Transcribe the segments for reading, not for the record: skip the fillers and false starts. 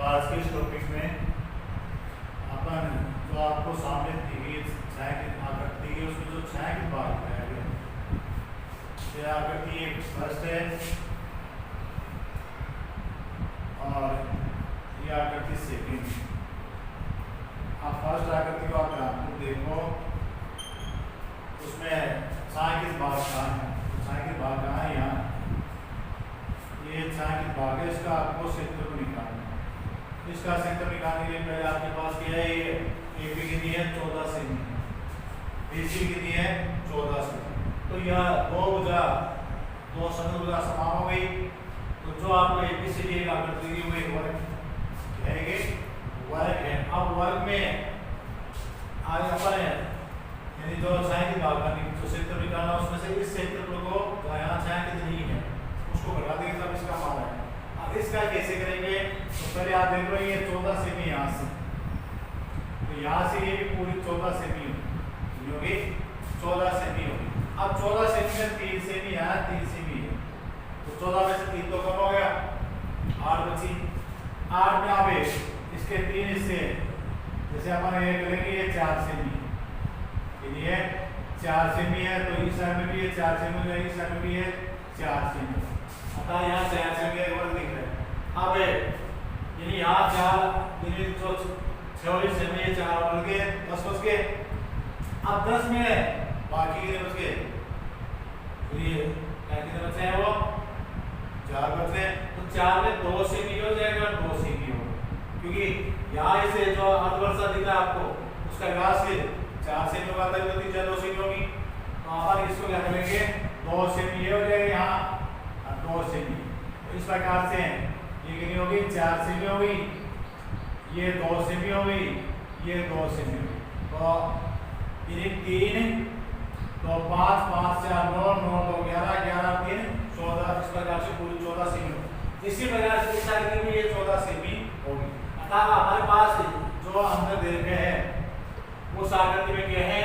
आज के इस टॉपिक में अपन जो आपको सामने दी गई छाया की आकृति है उसमें जो छाया की बात बताया गया ये आकृति एक फर्स्ट है और ये आकृति सेकंड। आप फर्स्ट आकृति को आप ध्यान देखो उसमें छाया की बात कहाँ है, छाया की बात कहाँ है, यहाँ ये छाया की बात है, इसका आपको क्षेत्र को निकालना है। इसका क्षेत्र निकालने के लिए पहले आपके पास क्या है, ये एपी कितनी है 14 सेमी, बीसी कितनी है 14 सेमी। तो यह दो समभुज भुजा समान हो गई। तो जो आपको एबीसीडी एक आकृति दी हुई वर्ग है, वर्ग है। अब वर्ग में आज अपन यानी जो छाया की बात करनी जो क्षेत्र निकालना उसमें से इस क्षेत्र को यहाँ छाया कितनी है उसको घटा देंगे तब इसका मान है। अब इसका कैसे करेंगे, तो पहले आप देख लो ये 14 सेमी यहाँ से, तो यहाँ से ये भी पूरी 14 सेमी होगी, 14 सेमी होगी। अब 14 सेमी में 3 सेमी यहाँ 3 सेमी है, तो 14 में से 3 तो कम हो गया, 8 बची। 8 में आप इसके 3 हिस्से जैसे अपन ये करेंगे ये 4 सेमी है, 4 सेमी है, तो इस साइड में भी ये 4 सेमी है, इस साइड में भी ये 4 सेमी। अतः यहाँ 4 सेमी का वर्ग दिख रहा है। अब यानी यहाँ 4 यानी जो 26 सेमी है 4 वर्ग के 10 बच गए। अब 10 में बाकी कितने बच गए, तो ये कितने बचे हैं, वो 4 बचे। तो 4 में 2 सेमी हो जाएगा, 2 सेमी होगा, क्योंकि यहाँ से जो अर्धवर्षा दिख रहा है आपको उसका व्यास से 4 सेमी होगा, तब त्रिज्या 2 सेमी होगी। तो अपन इसको क्या करेंगे, 2 सेमी ये हो जाएगा यहाँ 2 सेमी। तो इस प्रकार से ये कितनी होगी 4 सेमी हो गई, ये 2 सेमी हो गई, ये 2 सेमी हो गई। तो ये 3 तो 5 5 4 9 9 2 11 11 3 14, इस प्रकार से पूरी 14 सेमी होगी। इसी प्रकार से इस आकृति में ये 14 सेमी होगी। अतः हमारे पास जो अंदर दे रखे हैं उस आकृति में क्या है,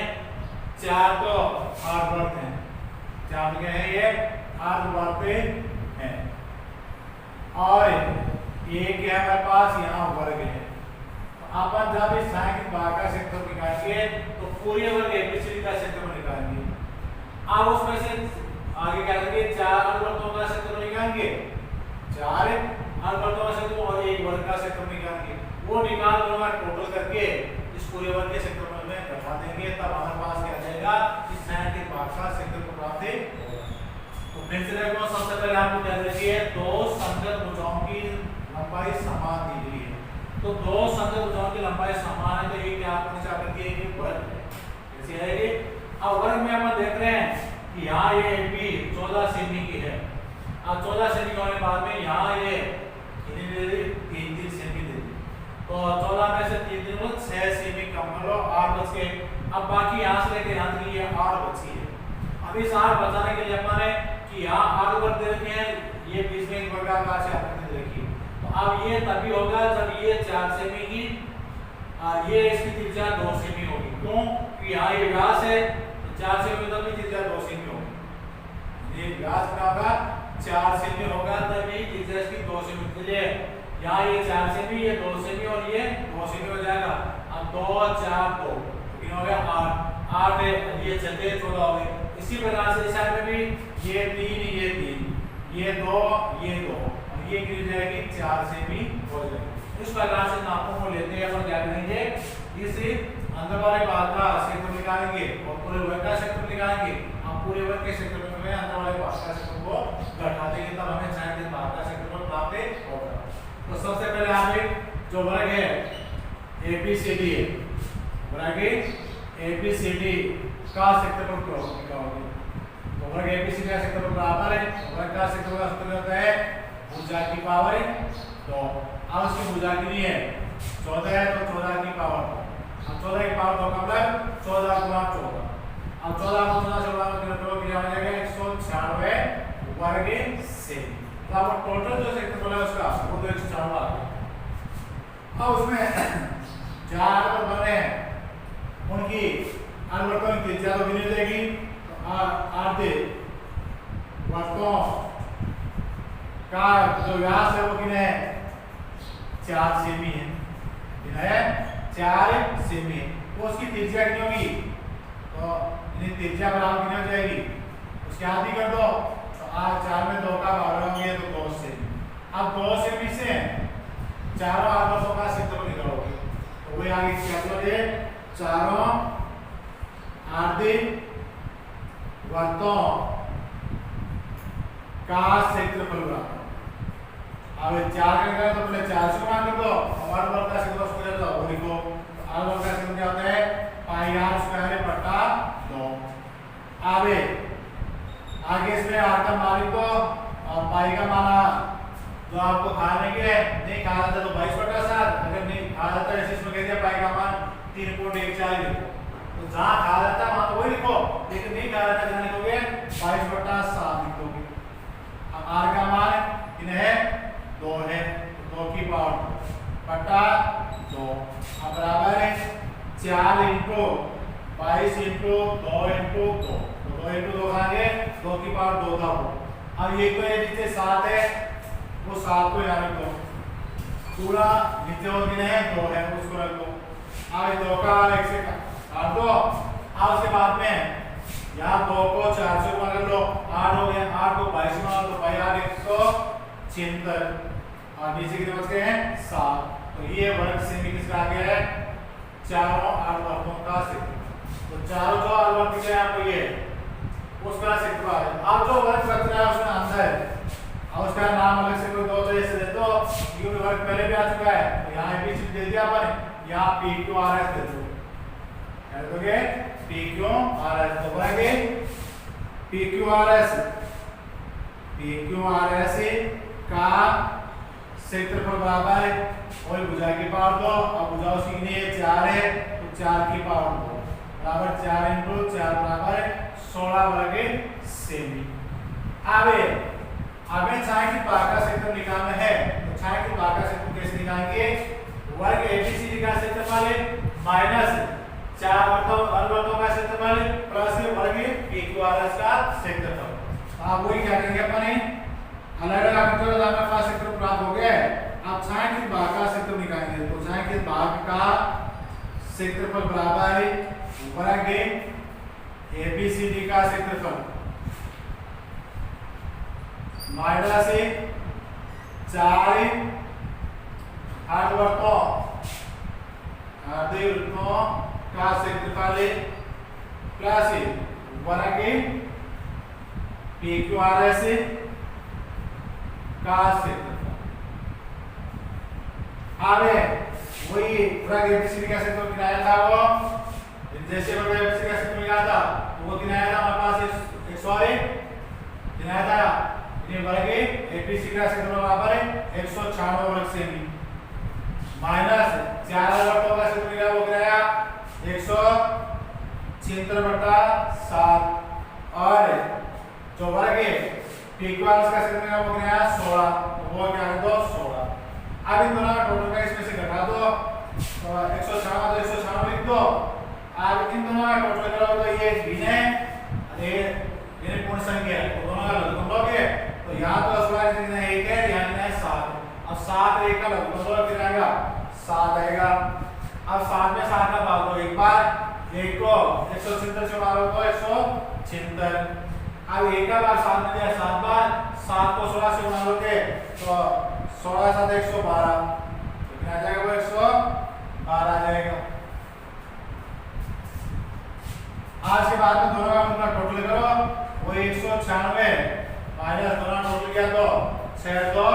4 तो अर्धवर्त हैं, 4 क्या है ये अर्धवर्त है, और एक है हमारे पास यहाँ वर्ग है। तो अपन जब इस छाया की बात का क्षेत्र निकालेंगे तो पूरे वर्ग एबीसीडी का क्षेत्र निकालेंगे। अब उसमें से आगे क्या करेंगे, 4 अर्धवर्तों का क्षेत्र निकालेंगे, 4 अर्धवर्तों का क्षेत्र और एक वर्ग का क्षेत्र निकालेंगे। वो निकाल दूंगा टोटल करके इस पूरे वर्ग के क्षेत्रफल में घटा देंगे, तब हमारे पास क्या जाएगा, इस छाया की बात का क्षेत्रफल प्राप्त होगा। तो फिर से देखो, सबसे पहले आपको क्या देखिए, 2 संगत भुजाओं की लंबाई समान दी गई है। तो 2 संगत भुजाओं की लंबाई समान है, तो ये क्या आपको आकृति है, ये वर्ग है। कैसे है ये, अब वर्ग में हम देख रहे हैं कि यहाँ ये एबी 14 सेमी की है। अब 14 सेमी होने के बाद में यहाँ ये 3 सेमी दे दी, तो 14 में से 3 दिन 6 सेमी कम कर लो, 8 बच गए। अब बाकी यहाँ से लेकर यहाँ तक ये 8 बची है। अब इस 8 बचाने के लिए अपन है कि यहाँ 8 वर्ग दे रखे हैं, ये बीच में एक वर्गाकार से आकृति दे रखी है। तो अब ये तभी होगा जब ये 4 सेमी की ये इसकी त्रिज्या 2 सेमी होगी। क्यों, कि यहाँ ये व्यास है, तो 4 सेमी तभी त्रिज्या 2 सेमी होगी। ये व्यास क्या होगा 4 सेमी होगा, तभी त्रिज्या इसकी 2 सेमी। इसलिए यहाँ ये 4 सेमी, ये 2 सेमी और ये 2 सेमी हो जाएगा। अब 2 4 2 कितना हो गया 8 8 ये चलते 14 हो गए। इसी प्रकार से इस साइड में भी ये 3 ये 3 ये 2 ये 2 और ये गिर जाएगी 4 सेमी हो जाएगी। इस प्रकार से नापों को लेते हैं अपन क्या करेंगे, इस अंदर वाले भाग का क्षेत्र निकालेंगे और पूरे वर्ग का क्षेत्र निकालेंगे। हम पूरे वर्ग के क्षेत्र में अंदर वाले भाग का क्षेत्र को घटा देंगे, तब हमें छाया के भाग का क्षेत्रफल प्राप्त होगा। तो सबसे पहले आप जो वर्ग है एबीसीडी है, वर्ग एबीसीडी का क्षेत्रफल निकालोगे। तो वर्ग एबीसीडी का क्षेत्रफल बराबर है, वर्ग का क्षेत्रफल सूत्र होता है भुजा की पावर 2। अब उसकी भुजा कितनी है 14 है, तो 14 की पावर 2। अब 14 की पावर 2 का मतलब 14 गुना 14। अब 14 को 14 से गुणा करो क्या हो जाएगा 196 वर्ग सेमी। तो अब टोटल जो क्षेत्रफल है उसका वो तो 196 आ गया। अब उसमें 4 और बने उनकी अनुवर्तों की त्रिज्या तो गिनी जाएगी, तो आधे वर्तों का जो व्यास है वो कितने है 4 सेमी है, कितना है 4 सेमी है, तो उसकी त्रिज्या कितनी होगी, तो त्रिज्या बराबर कितनी हो जाएगी, उसके आधी कर दो, तो 4 में 2 का भाग होंगे तो 2 सेमी। अब 2 सेमी से चारों आधारों का क्षेत्रफल निकालोगे, तो वही आगे क्या करोगे, चारों आधे वृत्तों का क्षेत्रफल बराबर। अब 4 का तो पहले 4 से गुणा कर दो, हमारे वर्ग का क्षेत्रफल स्क्वायर तो वो लिखो, तो आर वर्ग का क्षेत्रफल क्या होता है, पाई आर स्क्वायर बटा 2। आगे इसमें आर का मान लिखो और पाई का माना जो आपको खाने के नहीं खा जाता तो 22/7, अगर नहीं खा जाता ऐसे इसमें कह दिया पाई का मान 3.14 लिखो, तो जहां खा जाता है वहां तो वही लिखो, लेकिन नहीं खा जाता जहां लिखोगे 22/7 लिखोगे। अब आर का मान कितना है, 2 है, तो 2 की पावर बटा 2, अब बराबर है 4 × 22 × 2 × 2, तो 2 × 2 खाएंगे 2 की पावर 2 था वो। अब ये तो ये नीचे 7 है, वो 7 को यहाँ रख दो, पूरा नीचे और कितने है 2 है, उसको रख दो। अब 2 का 1 से काट दो, अब उसके बाद में यहाँ 2 को 4 से गुणा कर लो, 8 हो गया, 8 को 22 गुणा तो 176 और नीचे कितने बच गए हैं 7, तो ये वर्ग सेमी किसका आ गया है, चारों आवर्तों का क्षेत्रफल। तो चारों जो आवर्त है आपको ये उसका क्षेत्रफल है। अब जो वर्ग बच रहा है उसमें आंसर है, अब उसका नाम अलग से कोई दो तो ऐसे दे दो, क्योंकि वर्ग पहले भी आ चुका है, तो यहाँ भी दे दिया अपन, यहाँ PQRS दे दो, क्या दोगे PQRS, तो बोलेंगे PQRS का क्षेत्रफल बराबर है, और भुजा की पावर 2, अब भुजा उसकी कितनी है 4 है, तो 4 की पावर 2 बराबर 4 × 4 बराबर 16 वर्ग सेमी। अब छाया की भाग का क्षेत्रफल निकालना है, तो छाया की भाग का क्षेत्रफल कैसे निकालेंगे, वर्ग ABCD का क्षेत्रफल माइनस 4 अर्धवर्तों का क्षेत्रफल प्लस वर्ग PQRS का क्षेत्रफल। आप वही क्या करेंगे अपन अलग अलग अंतराल हमारे पास क्षेत्रफल प्राप्त हो गया है। अब छाया की भाग का क्षेत्रफल निकालेंगे, तो छाया के भाग का क्षेत्रफल बराबर है वर्ग ABCD का क्षेत्रफल माइनस 4 अर्धवृत्तों का क्षेत्रफल प्लस वर्ग PQRS का क्षेत्रफल। वही वर्ग ABCD का क्षेत्रफल कितना था, वो जैसे वर्ग ABCD का क्षेत्रफल मिला था तो वो कितना था हमारे पास 101 कितना था, ये वर्ग ABCD का क्षेत्रफल बराबर है 196 वर्ग सेमी माइनस 4 वर्गों का क्षेत्रफल क्या हो गया 176/7 और जो वर्ग PQRS का क्षेत्रफल क्या हो गया 16, तो वो क्या है 16। अब इन दोनों का टोटल का इसमें से घटा दो, तो 196 तो 196 लिख दो। अब इन दोनों का टोटल करो तो ये भिन्न है, ये पूर्ण संख्या है, तो दोनों का लघुगुण लोगे तो यहाँ तो असला कितना है 1 है, यहाँ कितना है 7। अब 7 1 का लघुगुण लो कितना आएगा 7 आएगा। अब 7 में 7 का भाग दो एक बार, 1 को 176 से मारो तो 176। अब 1 का भाग 7 में दिया 7 बार, 7 को 16 से गुणा लोगे तो 16 7 112, तो कितना आ जाएगा वो 112 आ जाएगा। आज के बाद में दोनों का टोटल करो, वो 196 माइनस दोनों टोटल किया तो 6 2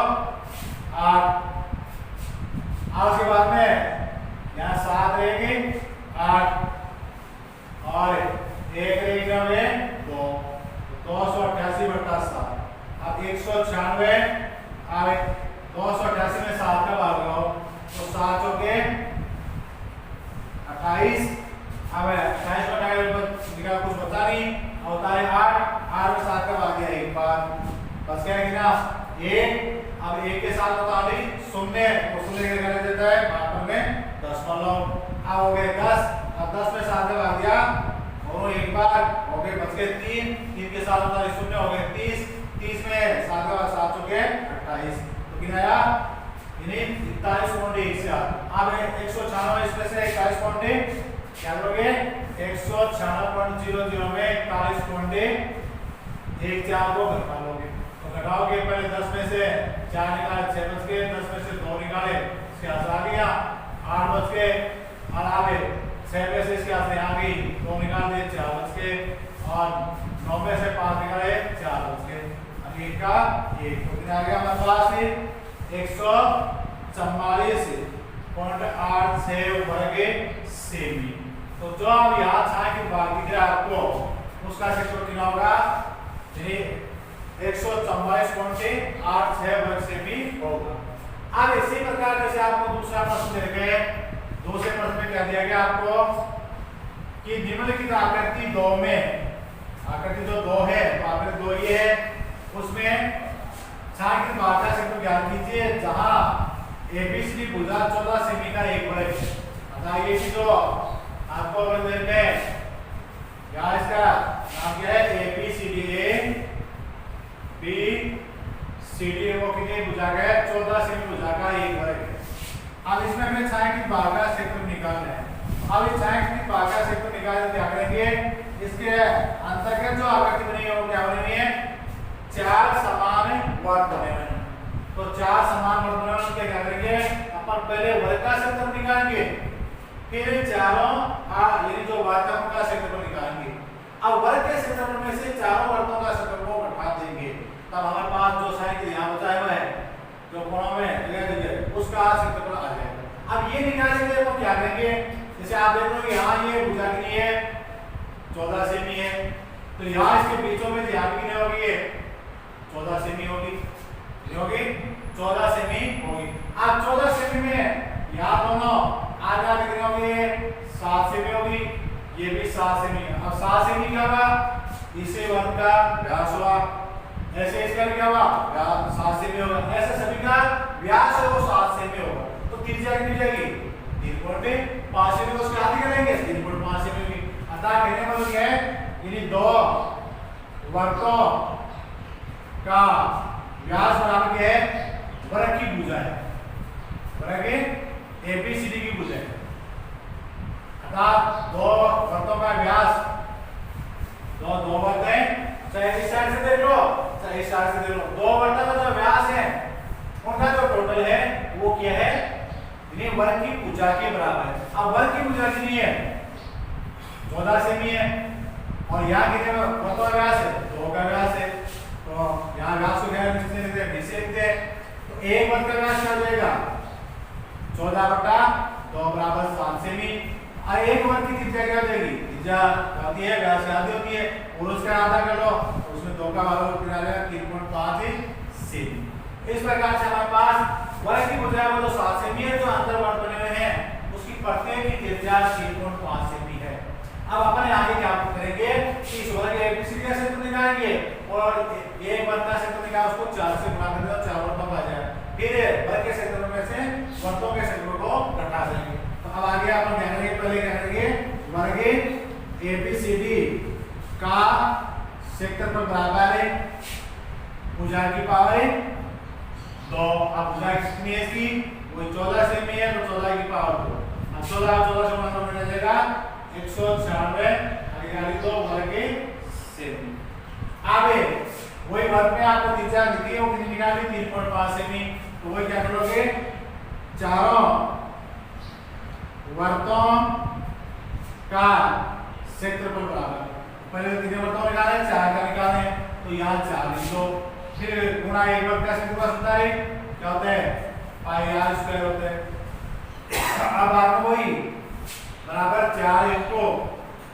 8। आज के बाद में यहाँ 7 रहेगी 8 और 1 रहेगा में 2, 288/7। अब 196 अब 288 में 7 का भाग लगाओ तो 7 चौके 28। अब 28 को 28 निकाल कुछ बता नहीं, और होता है 8 में 7 का भाग गया एक बार, बस क्या है कि ना 1। अब 1 के साथ होता है 0, तो 0 के क्या देता है भागफल में दशमलव। अब हो गए 10, अब 10 में 7 का भाग दिया और एक बार हो गए बच गए 3, 3 के साथ होता है 0 हो गए 30, 30 में 7 का भाग 7 चौके 28, तो कितना आया यानी 41.1 अब 196 इसमें से 41 क्या करोगे 196.00 में 41.14 को घटा लोगे तो घटाओगे पहले 10 में से 4 निकाले 6 बच गए 10 में से 2 निकाले इसके आंसर आ गया 8 बच गए और आगे 6 में से इसके आंसर आ गई 2 निकाल दिए 4 बच गए और 9 में से 5 निकाले 4 बच गए अब ये का 1 तो कितना आ गया हमारे पास 144.86 वर्ग सेमी तो जो अब यहाँ छाया भाग दिख रहा है आपको उसका क्षेत्रफल कितना होगा 144.86 वर्ग सेमी होगा। अब इसी प्रकार जैसे आपको दूसरा प्रश्न दे गए दूसरे प्रश्न में क्या दिया गया आपको कि निम्नलिखित आकृति 2 में आकृति जो 2 है तो आकृति 2 ये है उसमें छाया भाग का क्षेत्रफल ज्ञात कीजिए जहां एबीसी भुजा 14 सेमी का एक वर्ग है अतः ये जो आपको वर्ग देते हैं क्या इसका नाम क्या है ABCD A B C D वो कितने भुजा का है 14 सेमी भुजा का एक वर्ग है। अब इसमें हमें छायांकित भाग का क्षेत्रफल निकालना है। अब इस छायांकित भाग का क्षेत्रफल निकालने क्या करेंगे इसके अंतर्गत जो आकृति बनी है वो क्या बनी है 4 समान वर्ग बने हुए हैं तो 4 समान वर्ग बने हुए क्या करेंगे अपन पहले वर्ग का क्षेत्रफल निकालेंगे फिर चारों यानी जो वर्ग का क्षेत्रफल निकालेंगे। अब वर्ग के क्षेत्रफल में से चारों वर्गों का क्षेत्रफल को घटा देंगे तब हमारे पास जो साइन यहाँ बचा हुआ है जो कोणों में जगह जगह उसका क्षेत्रफल आ जाएगा। अब ये निकालने के लिए हम क्या करेंगे जैसे आप देख लो यहाँ ये भुजा कितनी है 14 सेमी है तो यहाँ इसके बीचों में यहाँ कितनी होगी 14 सेमी होगी 14 सेमी होगी। अब 14 सेमी में यहाँ दोनों आधा कितनी होगी 7 सेमी होगी ये भी 7 सेमी अब 7 सेमी क्या होगा इसे वर्ग का व्यास हुआ ऐसे इसका भी क्या होगा 7 सेमी होगा ऐसे सभी का व्यास है वो 7 सेमी होगा तो त्रिज्या कितनी जाएगी 3.5 सेमी को उसके आधी करेंगे 3.5 सेमी होगी अतः कहने का मतलब है यानी 2 वर्गों का व्यास बराबर क्या है वर्ग की भुजा है वर्ग एबीसीडी की भुजा है अर्थात 2 वर्गों का व्यास दो वर्ग है चाहे इस साइड से देख लो चाहे इस साइड से देख लो 2 वर्गों का जो व्यास है उनका जो टोटल है वो क्या है यानी वर्ग की भुजा के बराबर है। अब वर्ग की भुजा कितनी है 14 सेमी है और यहाँ कितने वर्गों का व्यास है 2 का व्यास है तो यहाँ व्यास को क्या लिखते हैं नीचे लिखते हैं तो एक वर्ग का व्यास क्या हो जाएगा 14/2 बराबर 7 सेमी और एक वर्ग की त्रिज्या क्या हो जाएगी त्रिज्या आती है व्यास आधी होती है और उसका आधा कर लो तो उसमें 2 का बराबर कितना आ जाएगा 3.5 सेमी। इस प्रकार से हमारे पास वर्ग की भुजा वो जो 7 सेमी है जो अंतर वर्ग बने हुए हैं उसकी प्रत्येक की त्रिज्या 3.5 सेमी है। अब अपन आगे क्या करेंगे कि इस वर्ग एबीसी का क्षेत्रफल निकालेंगे और एक वर्ग का क्षेत्रफल निकाल उसको 4 से गुणा कर दो 4 वर्गों का आ जाएगा फिर वर्ग के क्षेत्रफल में से वर्गों के क्षेत्रफल को घटा देंगे। तो अब आगे अपन क्या करेंगे पहले क्या करेंगे वर्ग एबीसीडी का क्षेत्रफल बराबर है भुजा की पावर 2 अब भुजा कितनी है इसकी वो 14 सेमी है तो 14 की पावर 2 अब 14 से गुणा करने मिल जाएगा 196 आगे 2 वर्ग सेमी। आगे वही वर्ग में आपको त्रिज्या दिखती है वो कितनी निकाली 3.5 सेमी तो वही क्या करोगे चारों वर्गों का क्षेत्रफल बराबर पहले कितने वर्गों निकाले 4 का निकाले तो यहाँ 4 लिख दो फिर गुणा एक वर्ग का क्षेत्रफल होता है क्या होता है पाई r स्क्वायर होता है। अब आपको वही बराबर 4 इनको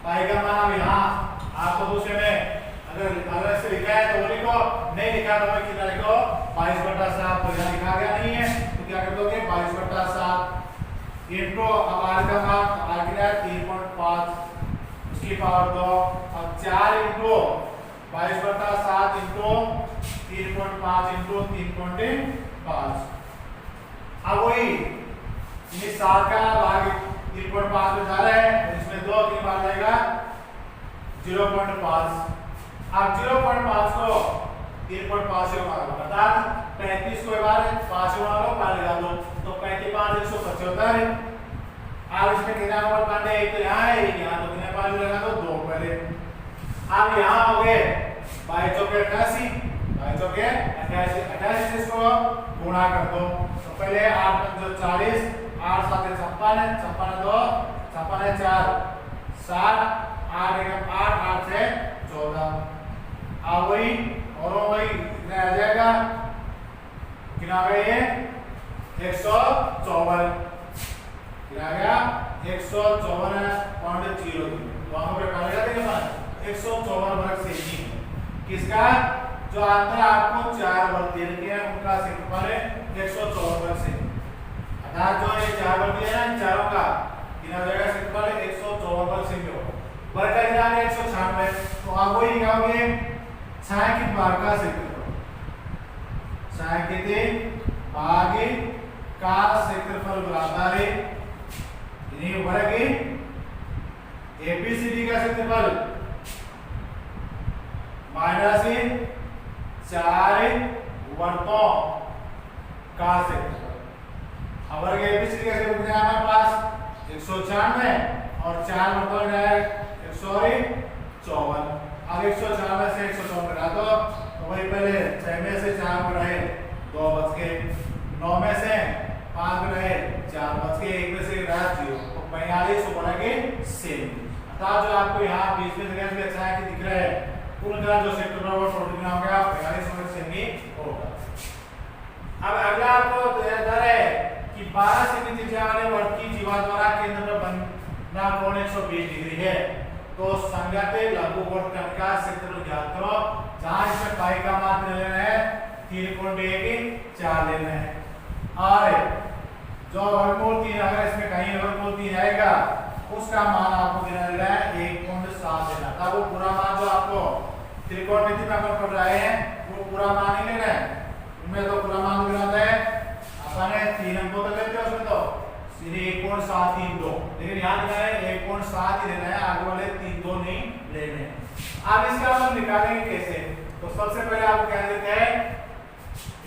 पाई का मान अब यहाँ आपको दूसरे में अगर से लिखा है तो वो लिखो नहीं लिखा तो मैं कितना लिखो 22/7 तो यहाँ लिखा गया नहीं है तो क्या कर दोगे 22/7 इनको अब r का मान आ गया 3.5 उसकी पावर 2 अब 4 इनको 22/7 इनको 3.5 इनको 3.5 अब वही ये 7 का भाग 3.5 में जा रहा है इसमें 2 3 बार जाएगा 0.5 अब 0.5 को 3.5 से भाग अर्थात 35 को एक बार 5 गुणा लो 5 लगा दो तो 35 5 175 है। अब इसमें कितना नंबर काटे एक तो यहाँ है एक यहाँ तो कितने 5 लगा दो 2 पहले। अब यहाँ हो गए 22 चौके 88 22 चौके 88 88 से इसको गुणा कर दो तो पहले 8 5 40 8 7 56 56 2 56 4 7 8 1 8 8 से 14। अब वही और वही कितना आ जाएगा कितना आ गया ये 154 कितना आ गया 154.0 वहां पर कहा गया था 154 वर्ग सेमी किसका जो अंतर आपको 4 वर्ग दिए गए हैं उनका क्षेत्रफल है 154 वर्ग सेमी अर्थात जो ये 4 वर्ग दिए हैं चारों का कितना हो जाएगा क्षेत्रफल 154 वर्ग सेमी होगा। वर्ग का कितना है 196 तो आप वही लिखाओगे छायांकित भाग का क्षेत्रफल छायांकित भाग का क्षेत्रफल बराबर है इन्हीं वर्ग एबीसीडी का क्षेत्रफल माइनस 4 वर्गों का क्षेत्रफल। अब वर्ग एबीसीडी का क्षेत्रफल है हमारे पास 196 और 4 वर्गों का है 154। अब 196 से 154 घटा दो तो वही पहले 6 में से 4 बढ़ाए 2 बच गए 9 में से 5 बढ़ाए 4 बच गए 1 में से घटा 0 तो 45 को बढ़ाएंगे सेम अर्थात जो आपको यहाँ बीच में जगह पे अच्छा है कि दिख रहा है उनका जो क्षेत्रफल वो टोटल कितना हो गया 45 वर्ग सेमी होगा। अब अगला आपको दे है कि 12 सेमी त्रिज्या वाले वर्ग की जीवा द्वारा केंद्र पर बनना कोण 120 डिग्री है तो संगत लघुवृत्त का क्षेत्रफल ज्ञात करो जहां इसमें पाई का मान लेना है 3.4 लेना है और जो वर्गमूल 3 अगर इसमें कहीं वर्गमूल 3 आएगा उसका मान आपको कितना लेना है 1.7 लेना तब वो पूरा मान जो आपको त्रिकोणमिति में अपन पढ़ रहे हैं वो पूरा मान ही लेना है उनमें तो पूरा मान कितना है अपन 3 अंकों तक लेते हैं उसमें तो सीधे 1.732 लेकिन यहाँ लिखा है 1.7 ही लेना है आगे वाले 3 2 नहीं लेने। अब इसका हम निकालेंगे कैसे तो सबसे पहले आपको क्या देते हैं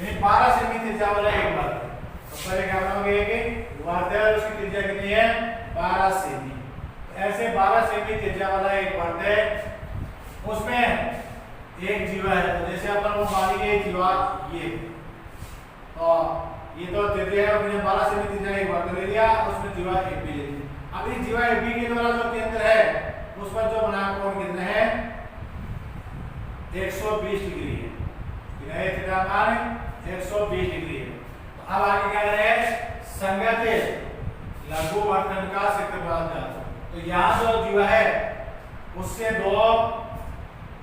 ये 12 सेमी त्रिज्या वाला एक वर्ग तो पहले क्या बनाओगे कि वर्ग है उसकी त्रिज्या कितनी है 12 सेमी ऐसे 12 सेमी त्रिज्या वाला एक वर्ग है उसमें एक जीवा है तो जैसे अपन वो मान लीजिए जीवा ये तो ये तो त्रिज्या है मैंने 12 सेमी त्रिज्या एक वर्ग ले लिया उसमें जीवा AB ले ली। अब इस जीवा AB के द्वारा जो केंद्र है उस पर जो बना कोण कितना है 120 डिग्री है कितना है थीटा मान 120 डिग्री है। तो अब आगे क्या करें संगत लघुवृत्त का क्षेत्रफल जाता तो यहाँ जो जीवा है उससे दो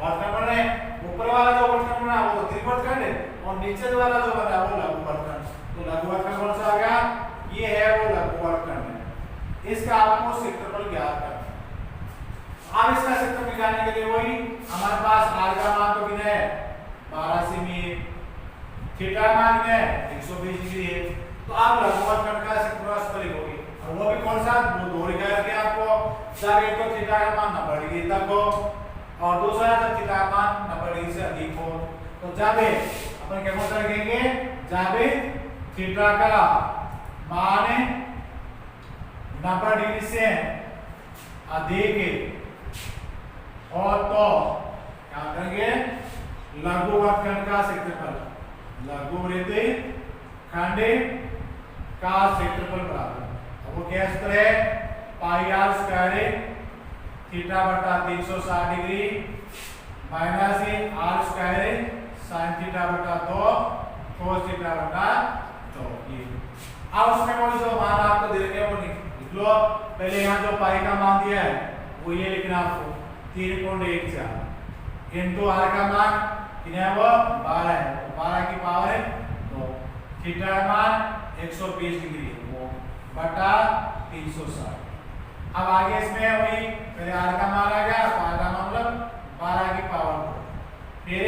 वर्तन बन रहे ऊपर वाला जो वर्तन बना वो त्रिवर्तन है और नीचे वाला जो बना वो लघुवर्तन तो लघुवर्तन कौन सा आ गया ये है वो लघुवर्तन है इसका आपको क्षेत्रफल ज्ञात करना। अब इसका क्षेत्रफल निकालने के लिए वही हमारे पास r का मान तो कितना है 12 सेमी थीटा का मान कितना है 120 डिग्री है तो आप लघुवर्तन का क्षेत्रफल लिखोगे और वो भी कौन सा वो दो लिखा करके आपको जब एक तो थीटा का मान 90 डिग्री तक हो और दूसरा जब थीटा का मान 90 डिग्री से अधिक हो तो जब अपन क्या कौन सा लिखेंगे जब थीटा का मान 90 डिग्री से अधिक और तो क्या करेंगे लघुवृत्त का क्षेत्रफल लघुवृत्त खंड का क्षेत्रफल बराबर अब वो क्या सूत्र है पाई r स्क्वायर थीटा बटा 360 degree minus r square sin theta बटा 2 cos थीटा बटा 2 ये। अब उसमें कौन सा मान आपको दे रखे हैं वो लिख लो पहले यहाँ जो पाई का मान दिया है वो ये लिखना आपको 3.14 इनटू r का मान कितना है वो 12 है तो 12 की पावर है 2 थीटा का मान 120 डिग्री है वो बटा 360। अब आगे इसमें वही पहले r का मान आ गया r का मान मतलब 12 की पावर 2 फिर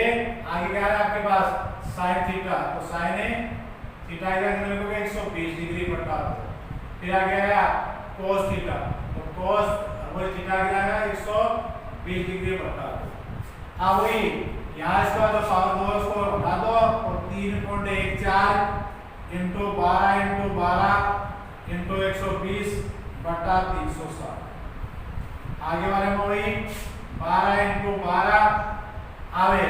आगे क्या है आपके पास sin थीटा तो sin थीटा का कितना लिखोगे 120 डिग्री बटा 2 फिर आ गया cos थीटा तो cos वो थीटा कितना है 120 डिग्री बटा 2। अब वही यहाँ इसका जो पावर 2 उसको हटा दो और 3.14 इंटू 12 इंटू 12 इंटू 120 बटा 360। आगे वाले में वही 12 इंटू 12 आवे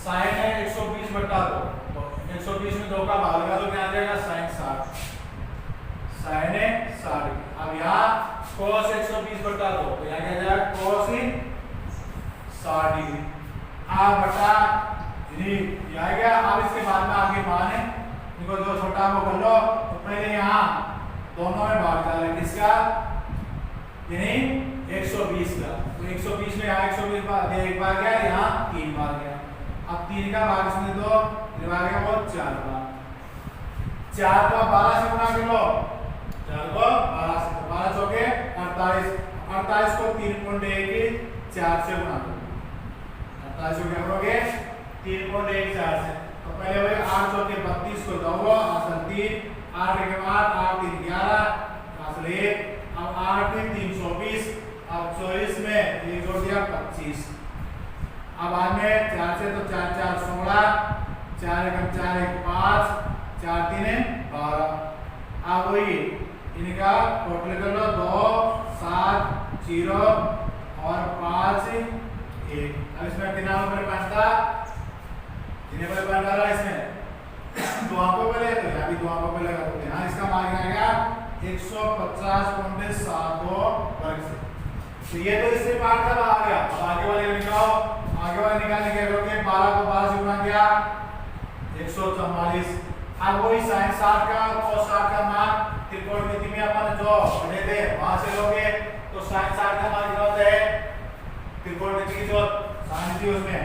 साइन है 120 बटा 2, तो 120 में 2 का भाग लगा तो क्या आ जाएगा साइन 60, साइन है 60। अब यहाँ cos 120 बटा 2, तो यहाँ क्या जाएगा cos 60 डिग्री आ बटा ये आ गया। अब इसके बाद में आगे मान है इनको जो छोटा वो कर लो, तो पहले यहाँ दोनों में भाग डाले किसका, यानी 120 का, तो 120 में यहाँ 120 बार एक बार गया, यहाँ 3 बार गया। अब 3 का भाग इसमें दो, ये आ गया वो 4 बार, 4 को 12 से गुणा कर लो, 4 को 12 से, 12 चौके 48, 48 को 3.1 4 से गुणा करो, 48 को क्या करोगे 3.14 से, तो पहले वही 8 चौके 32 को दो असल 3, 8 के बाद 8 3 11 असल 1, अब 8 3 320, अब 24 में ये जोड़ दिया 25, अब बाद में 4 से तो 4 4 16, 4 1 4 1 5, 4 3 12, अब वही इनका टोटल कर लो 2 7 0 और 5 1। अब इसमें कितना नंबर बनता, कितने पर बन रहा है इसमें दो आंखों पे ले, तो यहाँ भी दो आंखों पे लगा दो, यहाँ इसका मान आएगा 150.72 वर्ग से। तो ये तो इससे पार्ट का आ गया। अब आगे वाले निकालो, आगे वाले निकालने के करोगे 12 को 12 से गुणा किया 144। अब वही sin 60 का cos 60 का मान त्रिकोणमिति में अपन जो पढ़े थे वहां से लोगे, तो sin 60 का मान कितना होता है, त्रिकोणमिति की जो sin थी उसमें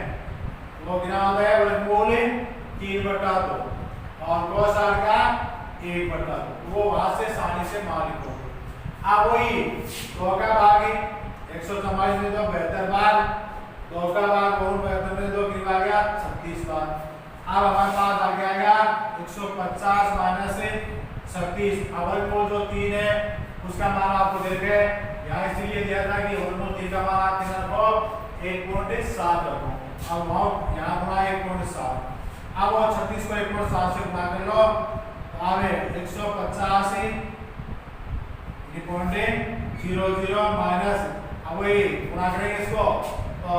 वो कितना होता है, वर्गमूल 3/2 और cos 60 का 1/2, वो वहां से आसानी से मान लिखो। अब वही 2 का भाग 144 में तो 72 बार, 2 का भाग 72 में 2 कितना आ गया 36 बार। अब हमारे पास आगे आएगा 150 माइनस 36, अब वर्गमूल जो 3 है उसका मान आपको देखे यहाँ इसलिए दिया था कि वर्गमूल 3 का मान आप कितना रखो 1.7 रखो, अब वहाँ यहाँ गुणा 1.7, अब वो 36 को 1.7 से गुणा कर लो, तो आवे 150 0.00 माइनस, अब वही गुणा करेंगे इसको तो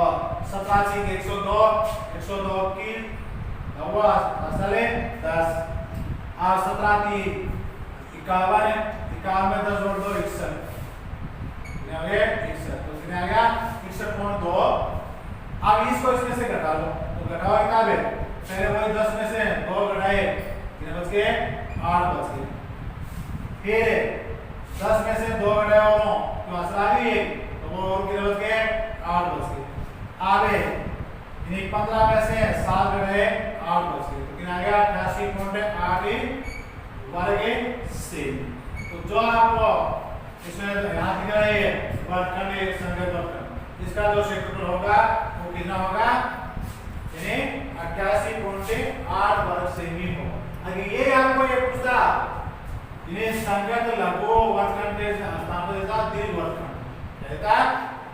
17 102, 102 की असल 10, और 17 की 51, 51 में 10 जोड़ दो 61, कितने आ गए 61, तो कितने आ गया 61.2। अब इसको इसमें से घटा लो, तो घटाओ कितना है, पहले वही 10 में से 2 घटाए कितने बच गए 8 बच गए, फिर 10 में से 2 घटाए दोनों तो असल आ गई 1, तो वो और कितने बच गए 8 बच गए। आगे इन्हीं 15 में से 7 घटाए 8 बच गए, तो कितना आ गया 88.8 वर्ग से। तो जो आपको इसमें यहाँ दिख रहा है वर्गखंड संगत वर्गखंड, इसका जो क्षेत्रफल होगा वो कितना होगा, यानी 88.8 वर्ग सेमी होगा। अगर ये आपको ये पूछता इन्हें संगत लघु वर्गखंड के स्थान पर देता दीर्घ वर्गखंड देता,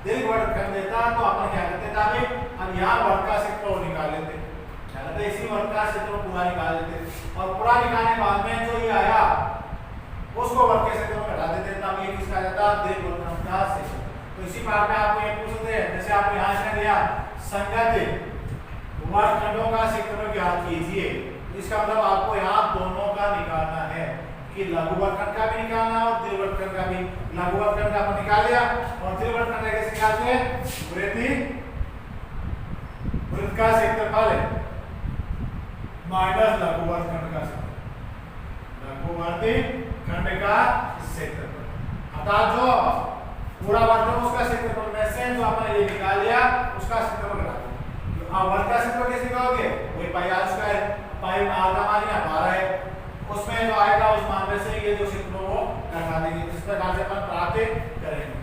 दीर्घ वर्गखंड देता, तो अपन क्या करते थे, अब यहाँ वर्ग का क्षेत्रफल निकाल लेते, क्या करते इसी वर्ग का क्षेत्रफल पूरा निकाल लेते, और पूरा निकालने के बाद में जो ये आया उसको वर्ग के क्षेत्रफल में घटा देते, तब ये किसका जाता दीर्घ वर्गखंड का क्षेत्रफल। तो इसी पार्ट में आपको ये पूछते हैं, जैसे आपको यहाँ से दिया संगत वर्गखंडों का क्षेत्रफल ज्ञात कीजिए, इसका मतलब आपको यहाँ दोनों का निकालना है कि लघु वर्गखंड का भी निकालना और दीर्घ वर्गखंड का भी। लघु वर्गखंड का अपन निकाल लिया और दीर्घ वर्गखंड का कैसे निकालते हैं, वृत्त का क्षेत्रफल माइनस लघु वर्गखंड का क्षेत्रफल, लघु वर्गखंड का क्षेत्रफल अर्थात जो पूरा वर्ग उसका क्षेत्रफल में से जो आपने ये निकाल लिया उसका क्षेत्रफल घटा दो। अब वर्ग का क्षेत्रफल कैसे निकालोगे, वही पाई आर स्क्वायर, पाई आर का मान यहाँ 12 है, उसमें जो आएगा उस मान में से ये जो क्षेत्रफल वो घटा देंगे, इस प्रकार से अपन प्राप्त करेंगे।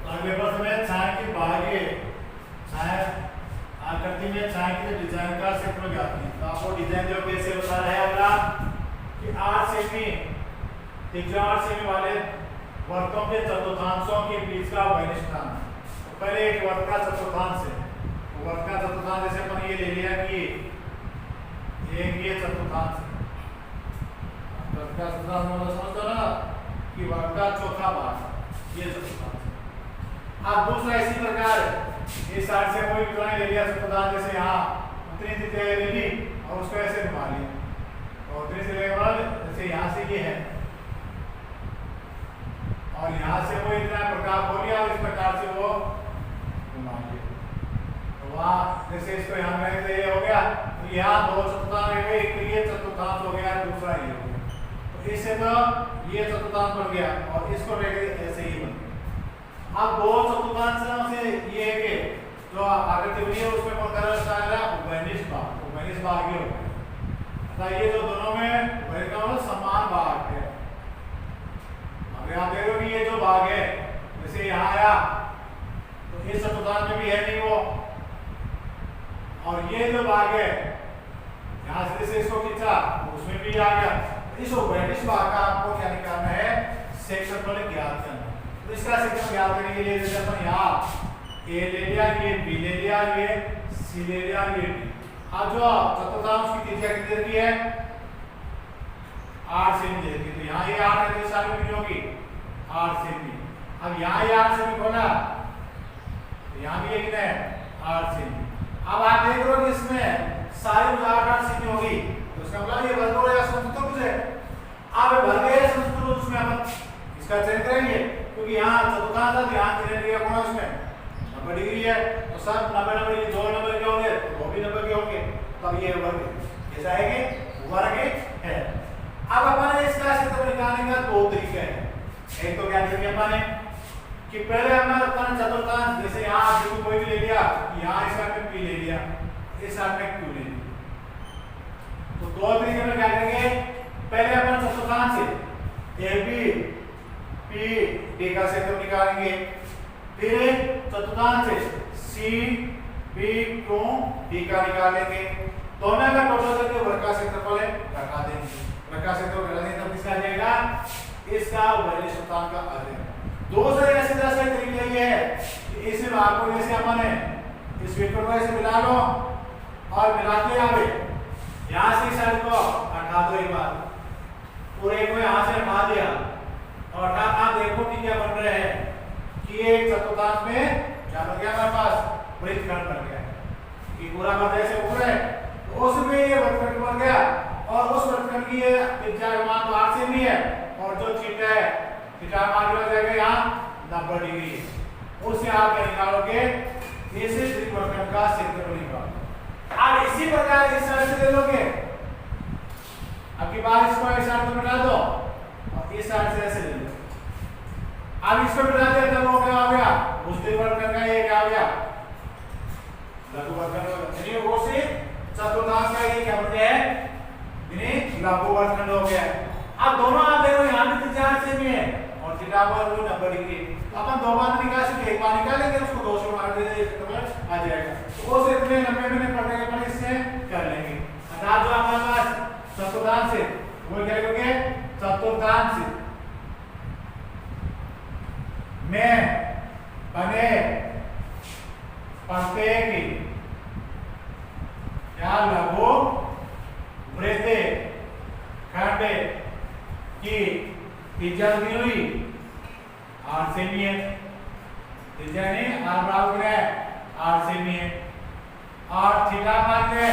अगले प्रश्न में छाया की बाह्य छाया आकृति में छाया के डिजाइन का क्षेत्रफल ज्ञात कीजिए। तो आपको डिजाइन जो कैसे बता रहा है अगला कि 8 सेमी 8 सेमी वाले वर्तों के चतुर्थांशों के बीच का वैनिष्ठान, तो पहले एक वर्ग का चतुर्थांश है, वर्ग का चतुर्थांश जैसे अपन ये ले लिया कि ये चतुर्थांश है, वर्ग का चतुर्थांश मतलब समझते हो ना कि वर्ग का चौथा भाग ये चतुर्थांश है। अब दूसरा इसी प्रकार इस साइड से कोई कोण ले लिया चतुर्थांश, जैसे यहाँ उतनी त्रिज्या ले ली और उसको ऐसे घुमा लिया, और उतनी से लेने वाला जैसे यहाँ से ये है और यहाँ से वो इतना प्रकार हो लिया और इस प्रकार से वो घुमा लिया, तो वहाँ जैसे इसको यहाँ में तो ये हो गया, तो यहाँ दो चतुर्थांश हो गए, एक तो ये चतुर्थांश हो गया, दूसरा ये हो गया, तो इससे तो ये चतुर्थांश बन गया और इसको लेकर ऐसे ही बन गया। अब दो चतुर्थांशों से ये है कि जो आकृति बनी है उसमें कौन कर रहा है उभयनिष्ठ भाग ये हो गया, अतः ये जो दोनों में समान भाग है। अब आप देखो कि ये जो भाग है जैसे यहाँ आया तो इस चतुर्थांश में भी है नहीं वो, और ये जो भाग है यहाँ से इसको खींचा उसमें भी आ गया, इस उभयनिष्ठ भाग का आपको क्या निकालना है, क्षेत्रफल ज्ञात करना। तो इसका क्षेत्रफल ज्ञात करने के लिए जैसे अपन यहाँ ए ले लिया, ये बी ले लिया, ये सी ले लिया, ये डी। अब जो चतुर्थांश की त्रिज्या कितनी की है 8 सेमी दे दी, तो यहाँ ये 8 है तो इस साइड में कितनी होगी 8 सेमी। अब यहाँ ये 8 सेमी खोला तो यहाँ भी ये कितना है 8 सेमी। अब आप देख रहे हो कि इसमें सारी 8 सेमी होगी, तो इसका मतलब ये वर्ग हो जाएगा समचतुर्भुज है। अब वर्ग है समचतुर्भुज, उसमें अपन इसका चयन करेंगे क्योंकि यहाँ चतुर्थांश था, ध्यान देने का कोण उसमें 90 डिग्री है, तो सब 90 ये दो नंबर के होंगे तो वो भी 90 के होंगे, तब ये वर्ग ऐसा है कि वर्ग है। अब अपन इसका क्षेत्रफल निकालने का दो तरीके हैं। एक तो क्या करेंगे अपन कि पहले हमने अपन चतुर्थांश जैसे यहाँ बिंदु कोई भी ले लिया, यहाँ इस साइड में P ले लिया, इस साइड में Q ले लिया, तो दो तरीके में क्या करेंगे, पहले अपन चतुर्थांश से AB P D का क्षेत्रफल निकालेंगे, फिर चतुर्थांश से C B Q D का निकालेंगे, दोनों का टोटल करके वर्ग का क्षेत्रफल है लगा देंगे, वर्ग का क्षेत्रफल लगा देंगे तब किसका आ जाएगा, इसका उभयनिष्ठ चतुर्थांश का आ जाएगा। दूसरा ऐसे तरह तरीका ये है कि इस भाग को जैसे अपन इस वेक्टर को ऐसे मिला लो और मिलाते आवे, यहाँ से इस साइड को हटा दो एक बार, पूरे को यहाँ से हटा दिया और आप देखो कि क्या बन रहे हैं कि एक चतुर्थांश में क्या बन गया हमारे पास वृत्तखंड बन गया कि पूरा मध्य से ऊपर है, तो उसमें ये वृत्तखंड बन गया और उस वृत्तखंड की ये त्रिज्या का मान तो 8 सेमी है और जो थीटा है थीटा मान हो जाएगा यहाँ 90 डिग्री, उससे आप क्या निकालोगे इस त्रिकोणखंड का क्षेत्रफल निकालो। अब इसी प्रकार इस साइड से ले लोगे, अब की बार इसको इस साइड में मिटा दो और इस साइड से ऐसे ले लो, अब इसको मिटा दिया तब वो क्या हो गया उस त्रिकोणखंड का ये क्या हो गया लघुवर्गखंड, यानी वो से चतुर्थांश का ये क्या बन गया है यानी लघुवर्गखंड हो गया। अब दोनों आप देखो यहाँ भी त्रिज्या 8 सेमी है और थीटा पर वो 90 डिग्री, तो अपन दो बार निकाल सकते, एक बार निकालेंगे उसको 2 से मार देंगे आ जाएगा, तो वो से इतने 90 में पड़ने के बाद इससे कर लेंगे। अर्थात जो हमारे पास चतुर्थांश है वो क्या करेंगे चतुर्थांश में बने प्रत्येक क्या लघु वृत्तखंड की त्रिज्या कितनी हुई 8 सेमी है, त्रिज्या ने r बराबर है 8 सेमी है और थीटा मान है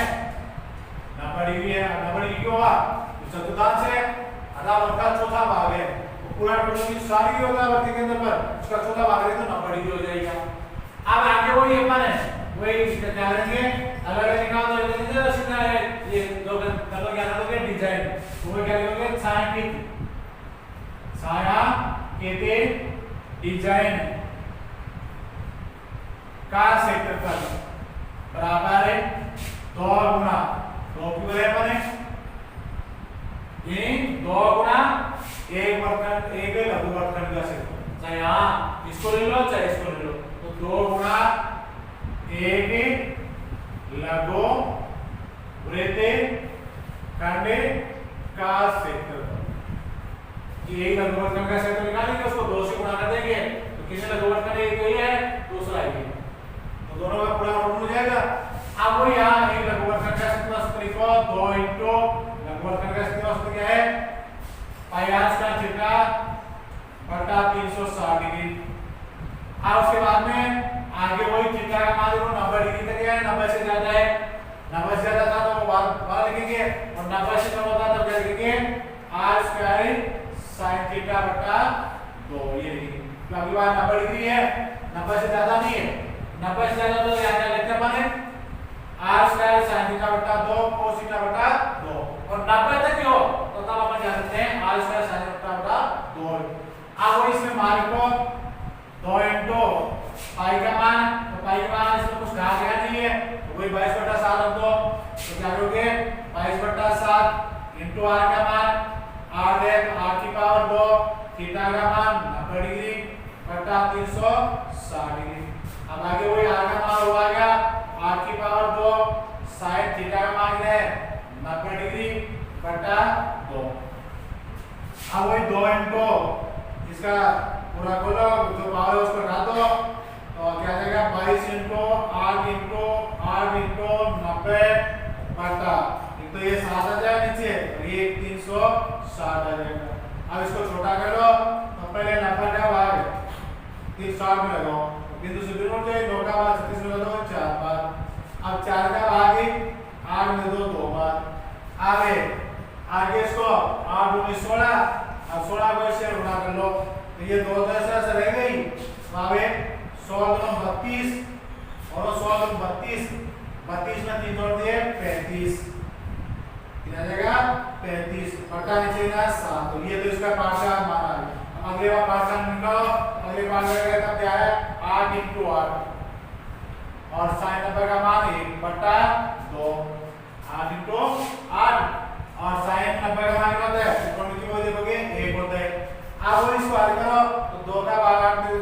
90 डिग्री है, 90 डिग्री क्यों हुआ तो चतुर्थांश है अर्थात वर्ग का चौथा भाग है, तो पूरा टोटल की सारी होगा वर्ग के अंदर पर उसका चौथा भाग है तो 90 डिग्री हो जाएगा। अब आगे वही अपन है वही इसका क्या करेंगे अलग अलग निकाल दो, इधर सीधा है ये दो कलर क्या करोगे डिजाइन, तो वो क्या करोगे छायांकित डिजाइन का क्षेत्रफल बराबर है 2 गुना 2 क्यों है बने ये 2 गुना एक वर्गखंड एक लघुवर्गखंड का क्षेत्रफल, चाहे यहाँ इसको ले लो चाहे इसको ले लो, तो 2 गुना एक लघु वृत्तखंड का क्षेत्रफल, एक लघुवर्गखंड का क्षेत्रफल निकालेंगे उसको 2 से गुणा कर देंगे तो कितने लघुवर्गखंड एक तो ये है दूसरा ये, इसको 2 इंटू लगभग करके इसके वास्ते क्या है पाई आर स्क्वायर थीटा बटा 360 डिग्री। अब उसके बाद में आगे वही थीटा का मान देखो 90 डिग्री तक है, 90 से ज्यादा है, 90 से ज्यादा था तो वो बाहर लिखेंगे और 90 से कम होता तो क्या लिखेंगे आर स्क्वायर sin थीटा बटा 2 ये लिखेंगे। तो अगली बार 90 डिग्री है, 90 से ज्यादा नहीं है, 90 से ज्यादा तो यहाँ क्या लिखते हैं अपन आर स्क्वायर sin थीटा बटा 2 cos थीटा बटा 2 और 90 तक क्यों तो तब अपन क्या करते हैं आर स्क्वायर sin थीटा बटा 2। अब वो इसमें मान को 2 इंटू पाई का मान, तो पाई का मान इसमें कुछ कहा गया नहीं है तो वही 22/7 रख दो, तो क्या करोगे 22/7 इंटू आर का मान, आर है तो आर की पावर 2, थीटा का मान 90 डिग्री बटा 360 डिग्री। अब आगे वही आर का मान हो गया आर की पावर 2 sin थीटा का मान है 90 डिग्री बटा 2। अब वही 2 इंटू इसका पूरा खोलो जो पावर है उसको हटा दो तो क्या जाएगा 22 इंटू 8 इंटू 90 बटा एक तो ये 7 आ जाएगा नीचे और ये 360 आ जाएगा। अब इसको छोटा कर लो तो पहले 90 का भाग 360 में लगाओ बिंदु से बिंदु से 2 का भाग 36 में लगाओ 4 बार, अब 4 का भाग 8 में दो 2 बार। आगे इसको 8 दूनी 16, अब 16 को इससे गुणा कर लो तो ये 2 10 से रह गई तो अब 16 दूनी 32 और 16 दूनी 32 में 3 जोड़ दिए 35 कितना जाएगा 35 बटा नीचे ना 7। तो ये तो इसका पार्ट का मान आ गया। अब अगले बार पार्ट का निकालो, अगले पार्ट का तब क्या है 8 इंटू 8 और sin 90 का मान 1 बटा 2 8 इंटू 8 और sin 90 का मान क्या होता है ऊपर नीचे को देखोगे 1 होता है। अब वो इसको हल करो तो 2 का भाग 8 में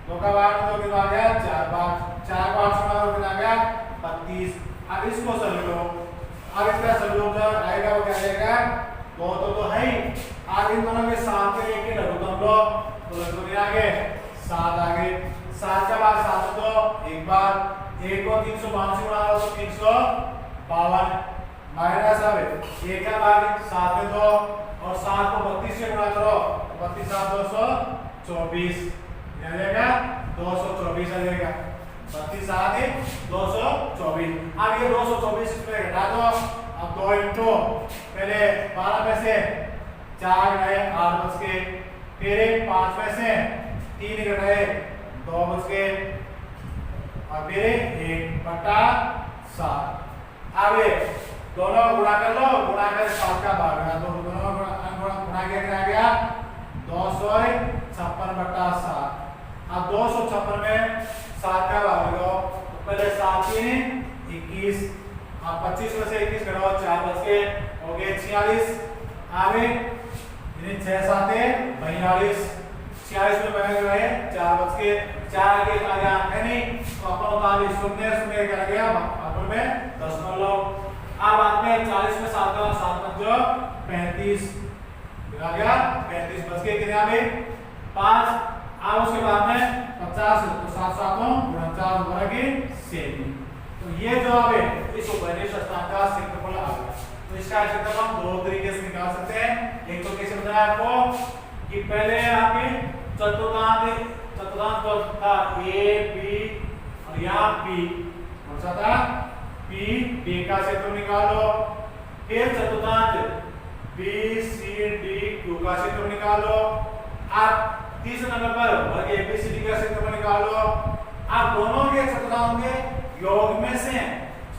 2 का भाग 2 कितना आ गया 4 बार, 4 बार से हमारा कितना आ गया 32। अब इसको सॉल्व करो, अब इसका सॉल्यूशन आएगा वो क्या आएगा 2 तो है ही, आगे इन दोनों के साथ के एक ही लघुत्तम लो तो लघुत्तम आगे 7 आगे 7 का भाग 7 तो एक बार 1 को 352 गुणा लो तो 352 माइनस अब 1 का भाग 7 में 2 और 7 को 32 से गुणा करो तो 32 7 224 आ जाएगा 224 आ जाएगा 32 7 224। अब ये 224 इसमें घटा दो, अब 2 इंटू पहले 12 में से 4 गए 8 बच के, फिर 5 में से 3 घटाए 2 बच के और फिर 1 बटा 7। अब दोनों गुणा कर लो, गुणा कर 7 का भाग लगा दो, दोनों गुणा क्या गया 256 बटा 7। अब 256 में 7 का भाग लगाओ तो पहले 7 3 21, अब 25 में से 21 घटाओ 4 बच के हो गए 46। आगे 6 7 42, 46 में बने गए 4 बच के 4 के आगे है नहीं तो अपन उतार ली 0 0 क्या गया अपन में 10 अब बाद में 40 में 7 का 7 बच गया 35 आ गया 35 बच के कितना भी 5। अब उसके बाद में 50 तो 7 7 49 बराबर 7। तो ये जो है इस उपनिवेश स्थान का क्षेत्रफल आ गया। तो इसका क्षेत्रफल हम 2 तरीके से निकाल सकते हैं। एक तो कैसे बताया आपको कि पहले आपके चतुर्थांश तो था a b और यहाँ p कौन सा था p b का क्षेत्रफल निकालो, फिर चतुर्थांश b c d q का क्षेत्रफल निकालो। आप तीसरे नंबर पर वर्ग एबीसीडी का क्षेत्रफल निकालो। आप दोनों के चतुर्थांश के योग में से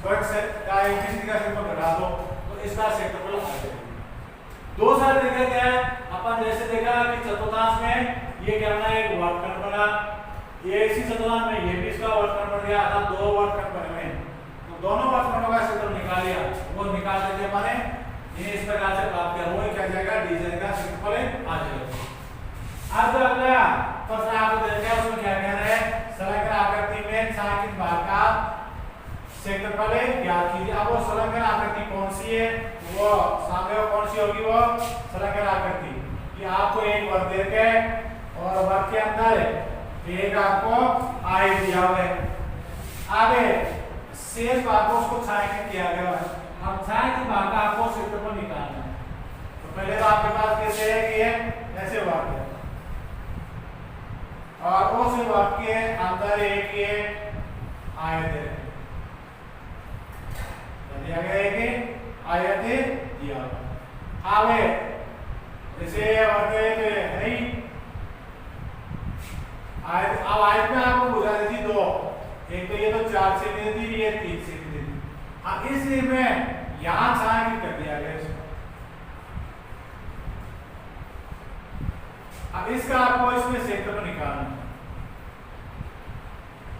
वर्ग से का एबीसीडी का क्षेत्रफल घटा दो तो इसका क्षेत्रफल आ जाएगा। दूसरा तरीका क्या है, अपन जैसे देखा कि चतुर्थांश में ये क्या बना एक वर्गखंड बना, ये इसी चतुर्थांश में ये भी इसका वर्गखंड बन गया, अर्थात 2 वर्गखंड बने हुए। तो दोनों वर्गखंडों का क्षेत्रफल निकाल लिया, वो निकाल देते माने इन्हें इस प्रकार से प्राप्त किया, वो क्या जाएगा डीजेड का क्षेत्रफल आ जाएगा। अब जो अगला प्रश्न आपको दिया गया उसमें क्या कहना है, संलग्न आकृति में छायांकित भाग का क्षेत्रफल ज्ञात कीजिए। अब वो संलग्न आकृति कौन सी है, वो सामने वो कौन सी होगी, वो संलग्न आकृति कि आपको एक वर्ग देके और वर्ग के अंदर एक आपको आय दिया हुआ है, आगे शेष भाग को उसको छायांकित किया गया है। अब छायांकित भाग का आपको क्षेत्रफल निकालना है। तो पहले तो आपके पास कैसे है कि ये ऐसे वाक्य और उस वाक्य के अंदर एक ये आयत है, दिया गया है कि आयत दिया हुआ आवे जैसे वाक्य है नहीं आयत। अब आयत में आपको बुझा देती दो, एक तो ये तो 4 से दे दी, ये 3 से दे दी। अब इसलिए मैं यहां छायांकित कर दिया गया इसको। अब इसका आपको इसमें क्षेत्रफल निकालना है।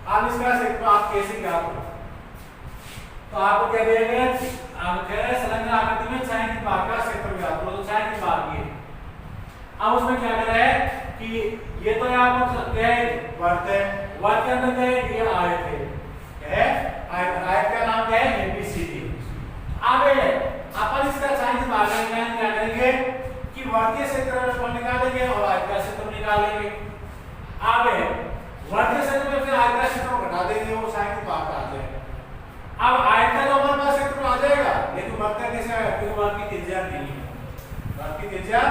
अब इसका क्षेत्रफल आप कैसे क्या करो तो आपको क्या दिया गया, आप कह रहे हैं संलग्न आकृति में छायांकित भाग का क्षेत्रफल ज्ञात करो। तो छायांकित भाग ये अब उसमें क्या कर रहा है कि ये तो आपको क्या है वर्त है, वर्त के अंदर क्या है ये आयत है, क्या है आयत, आयत का नाम क्या है एबीसीडी। अब अपन इसका छायांकित भाग का क्या करेंगे कि वर्तीय क्षेत्रफल निकालेंगे और आयत का क्षेत्रफल निकालेंगे। अब वर्तीय क्षेत्रफल से आयत का क्षेत्रफल घटा देंगे, वो छायांकित भाग का आ जाएगा। अब आयत का तो हमारे पास क्षेत्रफल आ जाएगा, लेकिन वर्त का कैसे आएगा क्योंकि वर्त की त्रिज्या नहीं है, वर्त की त्रिज्या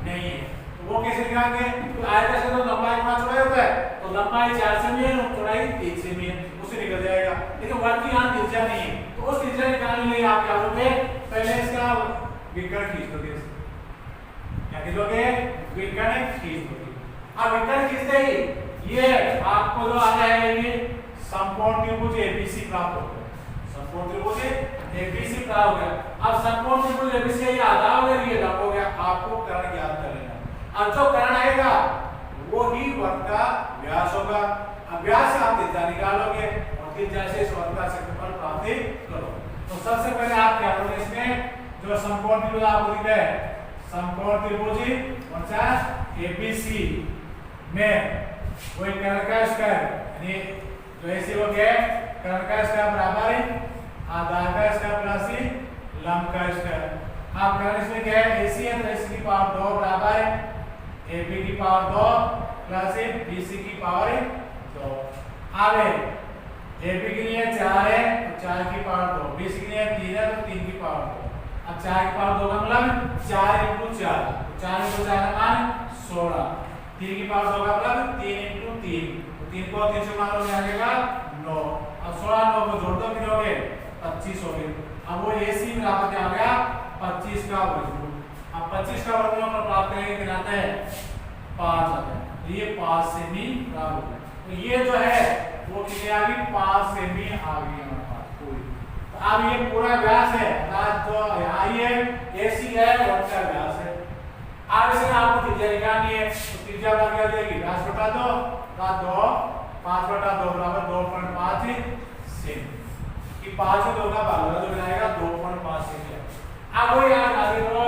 नहीं है। तो वो कैसे निकालेंगे, तो आयत का क्षेत्रफल लंबाई गुणा चौड़ाई होता है, तो लंबाई 4 सेमी है और चौड़ाई 3 सेमी है, उससे निकल जाएगा। लेकिन वर्त की यहाँ त्रिज्या नहीं है, तो उस त्रिज्या निकालने के लिए आप क्या करोगे, पहले इसका विकर्ण खींच दोगे, क्या खींचोगे विकर्ण खींच दोगे। अब विकर्ण खींचते ही ये आपको जो आ जाएगा समकोण त्रिभुज एबीसी प्राप्त हो गया, समकोण त्रिभुज एबीसी प्राप्त हो गया। अब समकोण त्रिभुज एबीसी ये आधा हो गया, ये लंब हो गया, आपको कर्ण ज्ञात कर लेना। अब जो कर्ण आएगा वो ही वर्ग का व्यास होगा। अब व्यास से आप त्रिज्या निकालोगे और त्रिज्या से इस वर्ग का क्षेत्रफल प्राप्त करो। तो सबसे पहले आप क्या करोगे, इसमें जो समकोण त्रिभुज आपको दिख रहा है, समकोण त्रिभुज 50 एबीसी में वही कर्ण का स्क्वायर यानी जो ऐसे हो गया कर्ण का स्क्वायर बराबर है आधार का स्क्वायर प्लस लंब का स्क्वायर। आप कर्ण इसमें क्या है एसी है, तो एसी की पावर 2 बराबर है एबी की पावर 2 प्लस बीसी की पावर 2। अब एबी के लिए 4 है तो 4 की पावर 2, बीसी के लिए 3 है तो 3 की पावर 2। अब 4 की पावर 2 का मतलब 4 × 4, 4 × 4 का मान 16, 3 की पावर 2 का मतलब 3 × 3, तो 3 को 3 से गुणा करोगे आ जाएगा 9। अब 16 9 को जोड़ दो कितने हो गए 25 हो गए। अब वो एसी बराबर क्या हो गया 25 का वर्गमूल। अब 25 का वर्गमूल अपन प्राप्त करेंगे कितना आता है 5 आता है, तो ये 5 सेमी प्राप्त हो गया। तो ये जो है वो कितनी आ गई 5 सेमी आ गई हमारे पास पूरी। तो अब ये पूरा व्यास है, अर्थात जो यहाँ ये एसी है वर्ग का व्यास है। अब इसे आपको त्रिज्या निकालनी है, तो त्रिज्या क्या हो जाएगी व्यास बटा 2 का 2 5 बटा 2 बराबर 2.5 सेमी कि 5 से 2 का भाग होगा जो बनाएगा 2.5 सेमी। अब वो याद आगे तो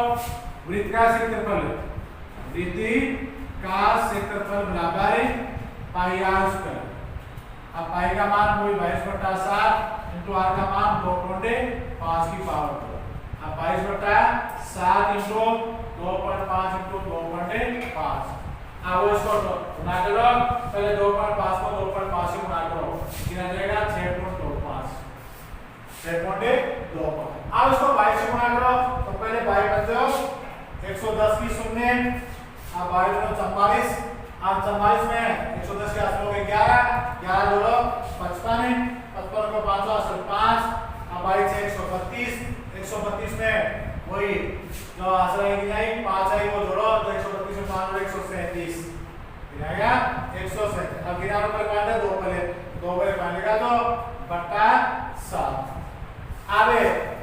वृत्त का क्षेत्रफल, वृत्त का क्षेत्रफल बराबर पाई आर स्क्वायर। अब पाई का मान वही 22/7 इनटू आर का मान 2.5 की पावर 2। अब 22/7 इनटू 2.5 इनटू 2.5। अब वो इसको गुणा करो, पहले 2.5 को 2.5 से गुणा करो कितना जाएगा 6.25, 6.25। अब इसको 22 से गुणा करो तो पहले 22 बच जाओ 110 की 0, अब 22 44, अब 44 में 110 के आसपास हो गए 11, 11 जोड़ो 55, 55 को 5 5, अब 22 से 132, 132 में वही जो आंसर है कि नहीं 5 है वो जोड़ो तो 132 में 5 और 137 मिलेगा 137। अब गिना नंबर काट 2 पहले 2 पहले काटेगा तो बटा 7। अब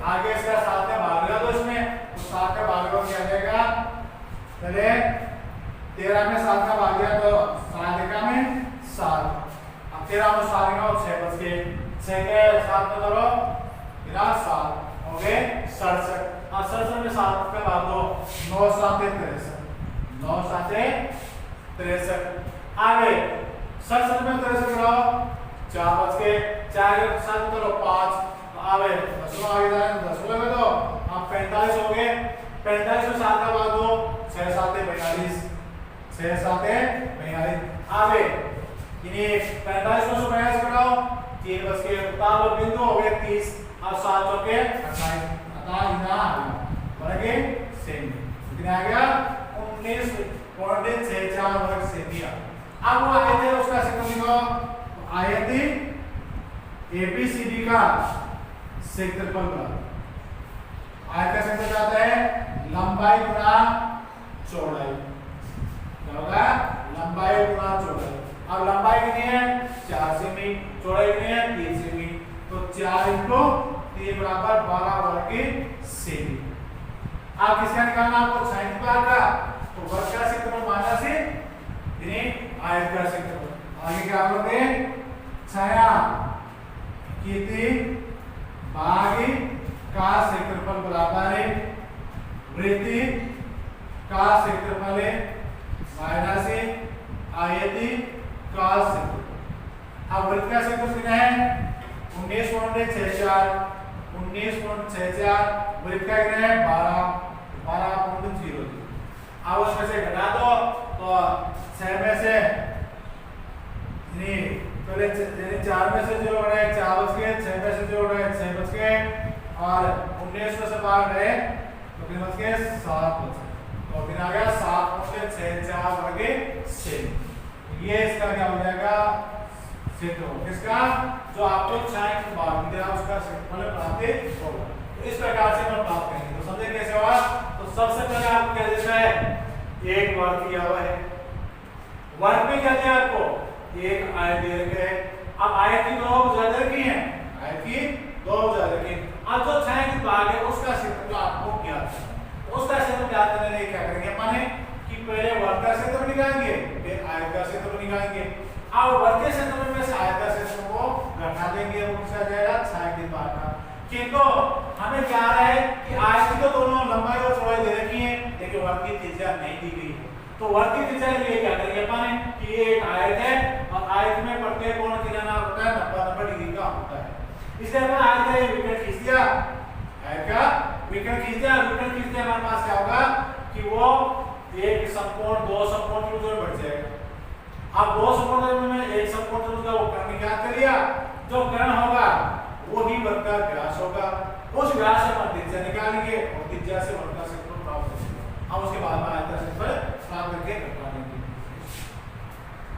आगे इसका 7 में भाग लो तो इसमें तो 7 का भाग लो क्या जाएगा, पहले 13 में 7 का भाग दिया तो 7 एका में 7। अब 13 में 7 का 6 बच गए, 6 के 7 में करो कितना 7 हो गए 67। अब 67 में 7 का भाग दो 9 7 63, 9 7 63। आगे 67 में 63 गिराओ 4 बच गए, 4 के 7 करो 5। आगे 10 आगे जाए 10 में दो अब 45 हो गए, 45 में 7 का भाग दो 6 7 42, 6 7 42। आगे इन्हें 45 में 42 कराओ 3 बच गए, उतार लो बिंदु हो गए 30। अब 7 चौके 28। इतना आ गया वर्ग सेमी। कितना आ गया 19.64 वर्ग सेमी। अब वो आयत है उसका क्षेत्रफल लिखो। आयत एबीसीडी का क्षेत्रफल बराबर आयत का क्षेत्रफल क्या आता है लंबाई गुना चौड़ाई। क्या होगा लंबाई गुना चौड़ाई। अब लंबाई कितनी है 4 सेमी, चौड़ाई कितनी है 3 सेमी, तो 4 × 3 बराबर 12 वर्ग सेमी। आप किसका निकालना आपको साइन बार का, तो वर्ग का क्षेत्रफल माना से आयत का क्षेत्रफल। आगे क्या करोगे छाया किति भाग का क्षेत्रफल बराबर है वृत्ति का क्षेत्रफल है माइनस आयति का क्षेत्रफल। अब वृत्त का क्षेत्रफल कितना है 19.64 वृत्त का कितना है 12.00। अब उसमें से घटा दो तो 6 में से पहले 4 में से जो हो रहा है 4 बच गए, 6 में से जो हो रहा है 6 बच गए और 19 में से भाग रहे तो कितने बच गए 7 बच गए। तो कितना आ गया 7.64 वर्ग सेमी। ये इसका क्या हो जाएगा क्षेत्रफल किसका जो आपको साइन बार दिया उसका क्षेत्रफल प्राप्त होगा। तो इस प्रकार से हम प्राप्त करेंगे। तो समझे कैसे होगा। तो सबसे पहले आपको क्या देना है एक वर्ग दिया हुआ है, वर्ग में क्या दिया आपको एक आयत दे रखे है। अब आयत की दो भुजा दे रखी है, आयत की दो भुजा रखी। अब जो छायांकित भाग है उसका क्षेत्रफल आपको ज्ञात है। उसका क्षेत्रफल ज्ञात करने के लिए क्या करेंगे माने कि पहले वर्ग का क्षेत्रफल निकालेंगे फिर आयत का क्षेत्रफल निकालेंगे। अब वर्ग के क्षेत्रफल में से आयत का क्षेत्रफल को घटा देंगे, वो कितना जाएगा छायांकित भाग का। किंतु हमें क्या आ रहा है कि आयत की तो दोनों लंबाई और चौड़ाई दे रखी है लेकिन वर्ग की त्रिज्या नहीं दी गई है। तो वर्ग की त्रिज्या के लिए क्या करेंगे अपन कि ये एक आयत है और आयत में प्रत्येक कोण कितना होता है 90 डिग्री का होता है। इसलिए अपन आयत का विकर्ण खींच दिया, आयत का विकर्ण खींच दिया। विकर्ण खींचते हमारे पास क्या होगा कि वो एक समकोण दो समकोण त्रिभुज में बढ़ जाएगा। अब दो समकोण त्रिभुज में एक समकोण त्रिभुज का वो कर्ण ज्ञात कर लिया, जो कर्ण होगा वो ही वर्ग का व्यास होगा। उस व्यास से अपन त्रिज्या निकालेंगे और त्रिज्या से वर्ग का क्षेत्रफल प्राप्त करेंगे। अब उसके बाद में आयत का क्षेत्रफल प्राप्त करके